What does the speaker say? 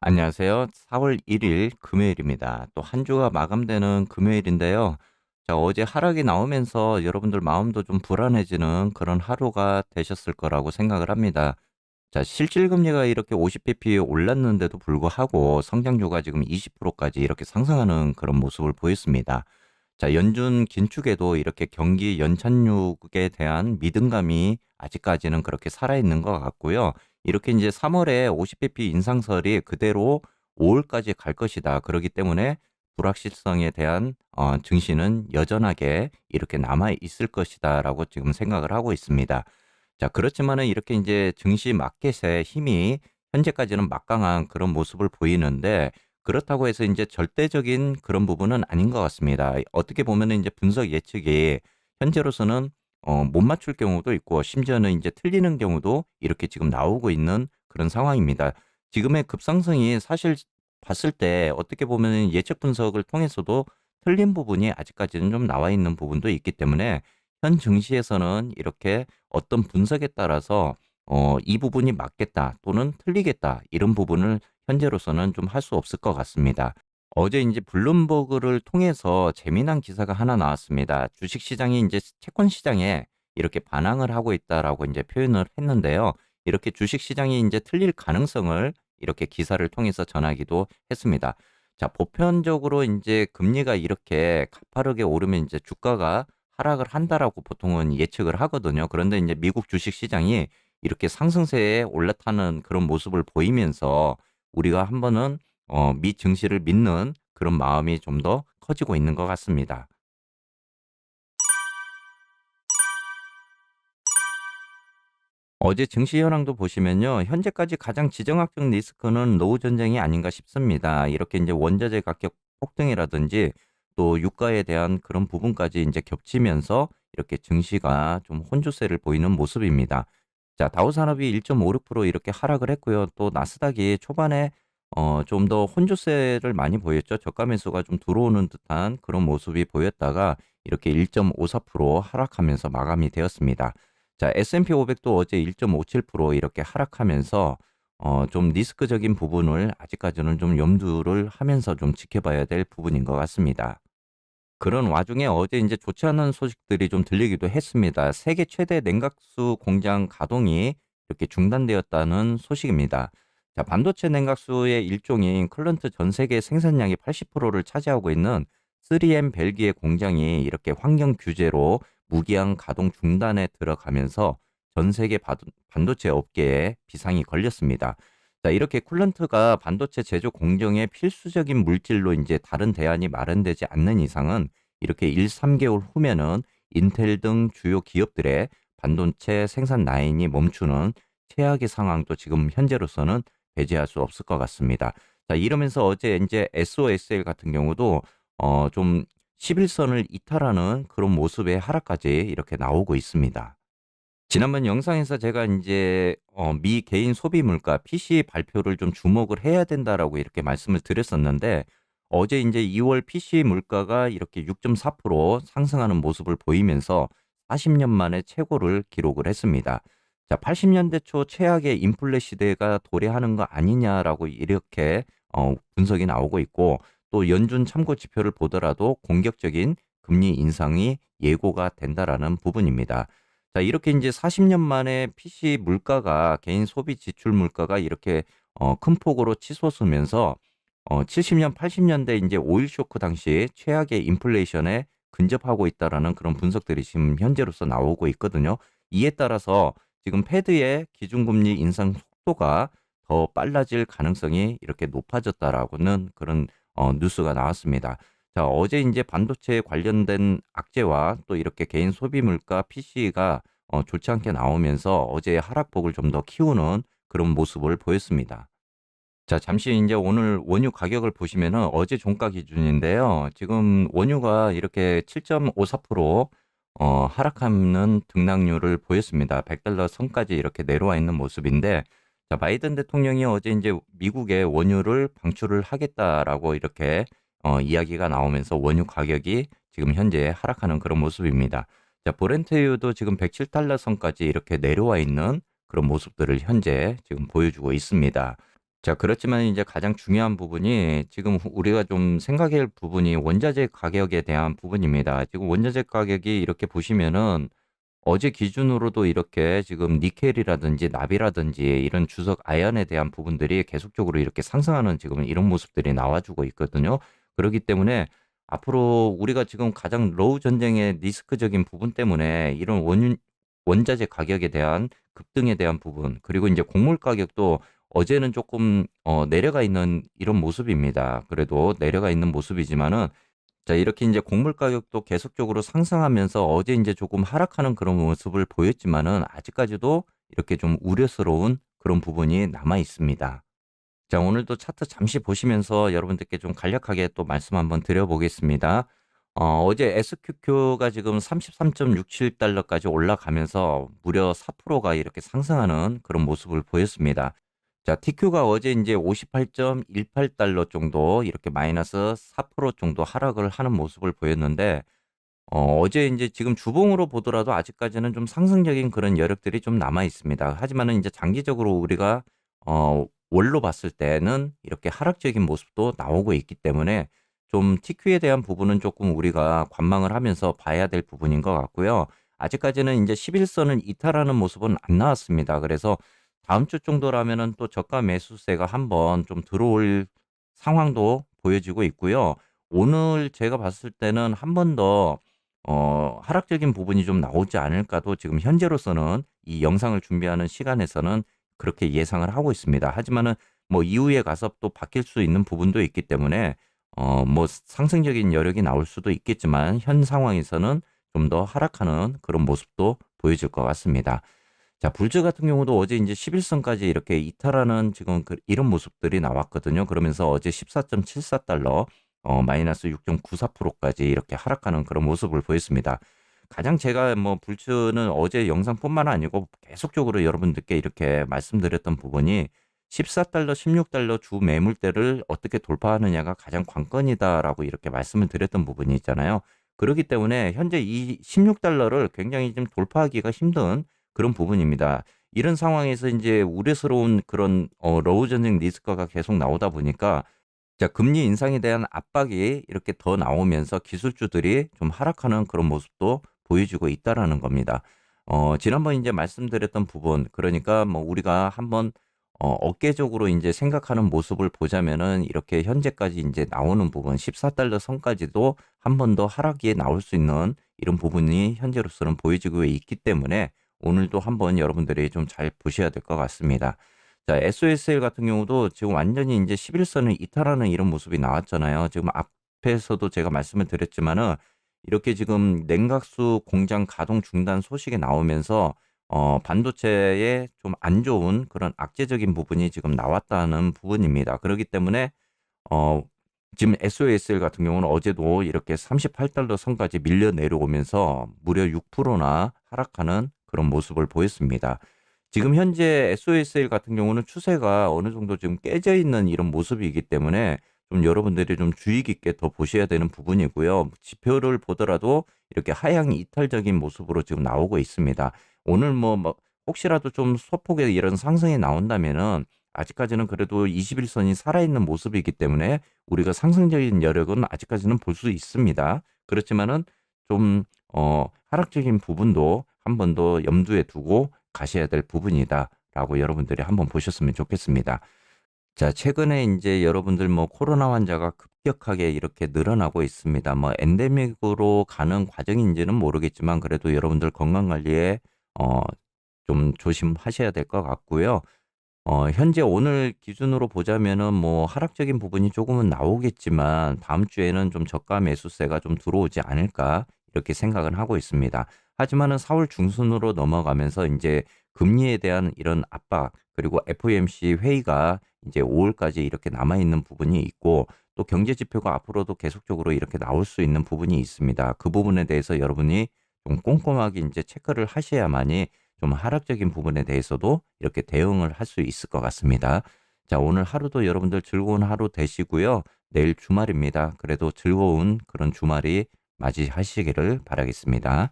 안녕하세요. 4월 1일 금요일입니다. 또 한 주가 마감되는 금요일인데요. 자, 어제 하락이 나오면서 여러분들 마음도 좀 불안해지는 그런 하루가 되셨을 거라고 생각을 합니다. 자, 실질 금리가 이렇게 50bp 올랐는데도 불구하고 성장률가 지금 20%까지 이렇게 상승하는 그런 모습을 보였습니다. 자, 연준 긴축에도 이렇게 경기 연착륙에 대한 믿음감이 아직까지는 그렇게 살아있는 것 같고요. 이렇게 이제 3월에 50bp 인상설이 그대로 5월까지 갈 것이다. 그렇기 때문에 불확실성에 대한 증시는 여전하게 이렇게 남아 있을 것이다라고 지금 생각을 하고 있습니다. 자, 그렇지만은 이렇게 이제 증시 마켓의 힘이 현재까지는 막강한 그런 모습을 보이는데, 그렇다고 해서 이제 절대적인 그런 부분은 아닌 것 같습니다. 어떻게 보면은 이제 분석 예측이 현재로서는 못 맞출 경우도 있고, 심지어는 이제 틀리는 경우도 이렇게 지금 나오고 있는 그런 상황입니다. 지금의 급상승이 사실 봤을 때 어떻게 보면은 예측 분석을 통해서도 틀린 부분이 아직까지는 좀 나와 있는 부분도 있기 때문에, 현 증시에서는 이렇게 어떤 분석에 따라서 이 부분이 맞겠다 또는 틀리겠다 이런 부분을 현재로서는 좀 할 수 없을 것 같습니다. 어제 이제 블룸버그를 통해서 재미난 기사가 하나 나왔습니다. 주식 시장이 이제 채권 시장에 이렇게 반항을 하고 있다라고 이제 표현을 했는데요. 이렇게 주식 시장이 이제 틀릴 가능성을 이렇게 기사를 통해서 전하기도 했습니다. 자, 보편적으로 이제 금리가 이렇게 가파르게 오르면 이제 주가가 하락을 한다라고 보통은 예측을 하거든요. 그런데 이제 미국 주식 시장이 이렇게 상승세에 올라타는 그런 모습을 보이면서 우리가 한번은 미 증시를 믿는 그런 마음이 좀 더 커지고 있는 것 같습니다. 어제 증시 현황도 보시면요. 현재까지 가장 지정학적 리스크는 노후 전쟁이 아닌가 싶습니다. 이렇게 이제 원자재 가격 폭등이라든지 또 유가에 대한 그런 부분까지 이제 겹치면서 이렇게 증시가 좀 혼조세를 보이는 모습입니다. 자, 다우산업이 1.56% 이렇게 하락을 했고요. 또 나스닥이 초반에 좀 더 혼조세를 많이 보였죠. 저가 매수가 좀 들어오는 듯한 그런 모습이 보였다가 이렇게 1.54% 하락하면서 마감이 되었습니다. 자, S&P 500도 어제 1.57% 이렇게 하락하면서 좀 리스크적인 부분을 아직까지는 좀 염두를 하면서 좀 지켜봐야 될 부분인 것 같습니다. 그런 와중에 어제 이제 좋지 않은 소식들이 좀 들리기도 했습니다. 세계 최대 냉각수 공장 가동이 이렇게 중단되었다는 소식입니다. 자, 반도체 냉각수의 일종인 클런트 전 세계 생산량의 80%를 차지하고 있는 3M 벨기에 공장이 이렇게 환경 규제로 무기한 가동 중단에 들어가면서 전 세계 반도체 업계에 비상이 걸렸습니다. 자, 이렇게 쿨런트가 반도체 제조 공정의 필수적인 물질로 이제 다른 대안이 마련되지 않는 이상은 이렇게 1, 3개월 후면은 인텔 등 주요 기업들의 반도체 생산 라인이 멈추는 최악의 상황도 지금 현재로서는 배제할 수 없을 것 같습니다. 자, 이러면서 어제 이제 SOSL 같은 경우도 좀 11선을 이탈하는 그런 모습의 하락까지 이렇게 나오고 있습니다. 지난번 영상에서 제가 이제 미 개인 소비 물가 PC 발표를 좀 주목을 해야 된다라고 이렇게 말씀을 드렸었는데, 어제 이제 2월 PC 물가가 이렇게 6.4% 상승하는 모습을 보이면서 40년 만에 최고를 기록을 했습니다. 자, 80년대 초 최악의 인플레 시대가 도래하는 거 아니냐라고 이렇게 분석이 나오고 있고, 또 연준 참고 지표를 보더라도 공격적인 금리 인상이 예고가 된다라는 부분입니다. 자, 이렇게 이제 40년 만에 PC 물가가 개인 소비 지출 물가가 이렇게 큰 폭으로 치솟으면서 70년, 80년대 이제 오일 쇼크 당시 최악의 인플레이션에 근접하고 있다라는 그런 분석들이 지금 현재로서 나오고 있거든요. 이에 따라서 지금 패드의 기준금리 인상 속도가 더 빨라질 가능성이 이렇게 높아졌다라고는 그런 뉴스가 나왔습니다. 자, 어제 이제 반도체 관련된 악재와 또 이렇게 개인 소비 물가 PC가 좋지 않게 나오면서 어제 하락폭을 좀 더 키우는 그런 모습을 보였습니다. 자, 잠시 이제 오늘 원유 가격을 보시면은 어제 종가 기준인데요. 지금 원유가 이렇게 7.54% 하락하는 등락률을 보였습니다. 100달러 선까지 이렇게 내려와 있는 모습인데, 자, 바이든 대통령이 어제 이제 미국의 원유를 방출을 하겠다라고 이렇게 이야기가 나오면서 원유 가격이 지금 현재 하락하는 그런 모습입니다. 자, 브렌트유도 지금 107달러 선까지 이렇게 내려와 있는 그런 모습들을 현재 지금 보여주고 있습니다. 자, 그렇지만 이제 가장 중요한 부분이 지금 우리가 좀 생각할 부분이 원자재 가격에 대한 부분입니다. 지금 원자재 가격이 이렇게 보시면은 어제 기준으로도 이렇게 지금 니켈이라든지 납이라든지 이런 주석 아연에 대한 부분들이 계속적으로 이렇게 상승하는 지금 이런 모습들이 나와주고 있거든요. 그렇기 때문에 앞으로 우리가 지금 가장 러우 전쟁의 리스크적인 부분 때문에 이런 원자재 가격에 대한 급등에 대한 부분, 그리고 이제 곡물 가격도 어제는 조금 내려가 있는 이런 모습입니다. 그래도 내려가 있는 모습이지만은 자, 이렇게 이제 곡물 가격도 계속적으로 상승하면서 어제 이제 조금 하락하는 그런 모습을 보였지만은 아직까지도 이렇게 좀 우려스러운 그런 부분이 남아 있습니다. 자, 오늘도 차트 잠시 보시면서 여러분들께 좀 간략하게 또 말씀 한번 드려보겠습니다. 어제 SQQ가 지금 33.67달러까지 올라가면서 무려 4%가 이렇게 상승하는 그런 모습을 보였습니다. 자, TQ가 어제 이제 58.18달러 정도 이렇게 마이너스 4% 정도 하락을 하는 모습을 보였는데, 어제 이제 지금 주봉으로 보더라도 아직까지는 좀 상승적인 그런 여력들이 좀 남아 있습니다. 하지만은 이제 장기적으로 우리가 월로 봤을 때는 이렇게 하락적인 모습도 나오고 있기 때문에 좀 TQ에 대한 부분은 조금 우리가 관망을 하면서 봐야 될 부분인 것 같고요. 아직까지는 이제 11선을 이탈하는 모습은 안 나왔습니다. 그래서 다음 주 정도라면은 또 저가 매수세가 한번 좀 들어올 상황도 보여지고 있고요. 오늘 제가 봤을 때는 한 번 더 하락적인 부분이 좀 나오지 않을까도 지금 현재로서는 이 영상을 준비하는 시간에서는 그렇게 예상을 하고 있습니다. 하지만은 뭐 이후에 가서 또 바뀔 수 있는 부분도 있기 때문에 뭐 상승적인 여력이 나올 수도 있겠지만 현 상황에서는 좀 더 하락하는 그런 모습도 보여질 것 같습니다. 자, 불즈 같은 경우도 어제 이제 11선까지 이렇게 이탈하는 지금 이런 모습들이 나왔거든요. 그러면서 어제 14.74달러, 마이너스 6.94%까지 이렇게 하락하는 그런 모습을 보였습니다. 가장 제가 뭐 불츠는 어제 영상뿐만 아니고 계속적으로 여러분들께 이렇게 말씀드렸던 부분이 14달러, 16달러 주 매물대를 어떻게 돌파하느냐가 가장 관건이다라고 이렇게 말씀을 드렸던 부분이 있잖아요. 그렇기 때문에 현재 이 16달러를 굉장히 좀 돌파하기가 힘든 그런 부분입니다. 이런 상황에서 이제 우려스러운 그런 러우 전쟁 리스크가 계속 나오다 보니까 자, 금리 인상에 대한 압박이 이렇게 더 나오면서 기술주들이 좀 하락하는 그런 모습도 보여지고 있다라는 겁니다. 지난번 이제 말씀드렸던 부분, 그러니까 뭐 우리가 한번 업계적으로 이제 생각하는 모습을 보자면은 이렇게 현재까지 이제 나오는 부분, 14달러 선까지도 한 번 더 하락이 나올 수 있는 이런 부분이 현재로서는 보여지고 있기 때문에 오늘도 한번 여러분들이 좀 잘 보셔야 될 것 같습니다. 자, SOSL 같은 경우도 지금 완전히 이제 11선을 이탈하는 이런 모습이 나왔잖아요. 지금 앞에서도 제가 말씀을 드렸지만은 이렇게 지금 냉각수 공장 가동 중단 소식이 나오면서 반도체에 좀 안 좋은 그런 악재적인 부분이 지금 나왔다는 부분입니다. 그렇기 때문에 어, 지금 SOSL 같은 경우는 어제도 이렇게 38달러 선까지 밀려 내려오면서 무려 6%나 하락하는 그런 모습을 보였습니다. 지금 현재 SOSL 같은 경우는 추세가 어느 정도 지금 깨져 있는 이런 모습이기 때문에 좀 여러분들이 좀 주의 깊게 더 보셔야 되는 부분이고요. 지표를 보더라도 이렇게 하향 이탈적인 모습으로 지금 나오고 있습니다. 오늘 뭐 혹시라도 좀 소폭의 이런 상승이 나온다면은 아직까지는 그래도 21선이 살아있는 모습이기 때문에 우리가 상승적인 여력은 아직까지는 볼 수 있습니다. 그렇지만은 좀 하락적인 부분도 한 번 더 염두에 두고 가셔야 될 부분이다라고 여러분들이 한번 보셨으면 좋겠습니다. 자, 최근에 이제 여러분들 뭐 코로나 환자가 급격하게 이렇게 늘어나고 있습니다. 뭐 엔데믹으로 가는 과정인지는 모르겠지만 그래도 여러분들 건강 관리에 어, 좀 조심하셔야 될 것 같고요. 현재 오늘 기준으로 보자면은 뭐 하락적인 부분이 조금은 나오겠지만 다음 주에는 좀 저가 매수세가 좀 들어오지 않을까 이렇게 생각은 하고 있습니다. 하지만은 4월 중순으로 넘어가면서 이제 금리에 대한 이런 압박 그리고 FOMC 회의가 이제 5월까지 이렇게 남아 있는 부분이 있고 또 경제 지표가 앞으로도 계속적으로 이렇게 나올 수 있는 부분이 있습니다. 그 부분에 대해서 여러분이 좀 꼼꼼하게 이제 체크를 하셔야만이 좀 하락적인 부분에 대해서도 이렇게 대응을 할 수 있을 것 같습니다. 자, 오늘 하루도 여러분들 즐거운 하루 되시고요. 내일 주말입니다. 그래도 즐거운 그런 주말이 맞이하시기를 바라겠습니다.